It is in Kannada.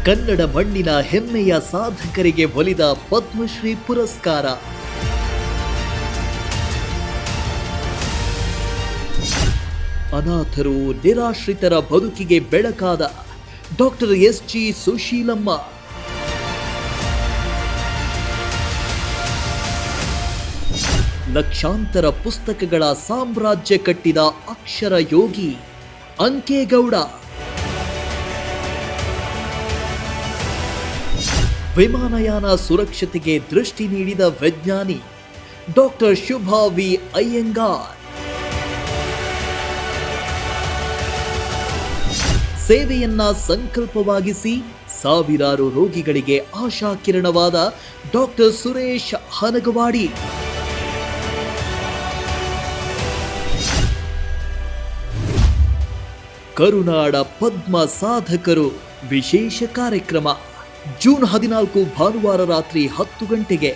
ಕನ್ನಡ ಮಣ್ಣಿನ ಹೆಮ್ಮೆಯ ಸಾಧಕರಿಗೆ ಒಲಿದ ಪದ್ಮಶ್ರೀ ಪುರಸ್ಕಾರ. ಅನಾಥರು ನಿರಾಶ್ರಿತರ ಬದುಕಿಗೆ ಬೆಳಕಾದ ಡಾಕ್ಟರ್ ಎಸ್.ಜಿ. ಸುಶೀಲಮ್ಮ. ಲಕ್ಷಾಂತರ ಪುಸ್ತಕಗಳ ಸಾಮ್ರಾಜ್ಯ ಕಟ್ಟಿದ ಅಕ್ಷರ ಯೋಗಿ ಅಂಕೇಗೌಡ. ವಿಮಾನಯಾನ ಸುರಕ್ಷತೆಗೆ ದೃಷ್ಟಿ ನೀಡಿದ ವಿಜ್ಞಾನಿ ಡಾಕ್ಟರ್ ಶುಭಾ ವಿ ಅಯ್ಯಂಗಾರ್. ಸೇವೆಯನ್ನ ಸಂಕಲ್ಪವಾಗಿಸಿ ಸಾವಿರಾರು ರೋಗಿಗಳಿಗೆ ಆಶಾಕಿರಣವಾದ ಡಾಕ್ಟರ್ ಸುರೇಶ್ ಹನಗವಾಡಿ. ಕರುನಾಡ ಪದ್ಮ ಸಾಧಕರು ವಿಶೇಷ ಕಾರ್ಯಕ್ರಮ ಜೂನ್ 14 ಭಾನುವಾರ ರಾತ್ರಿ 10 ಗಂಟೆಗೆ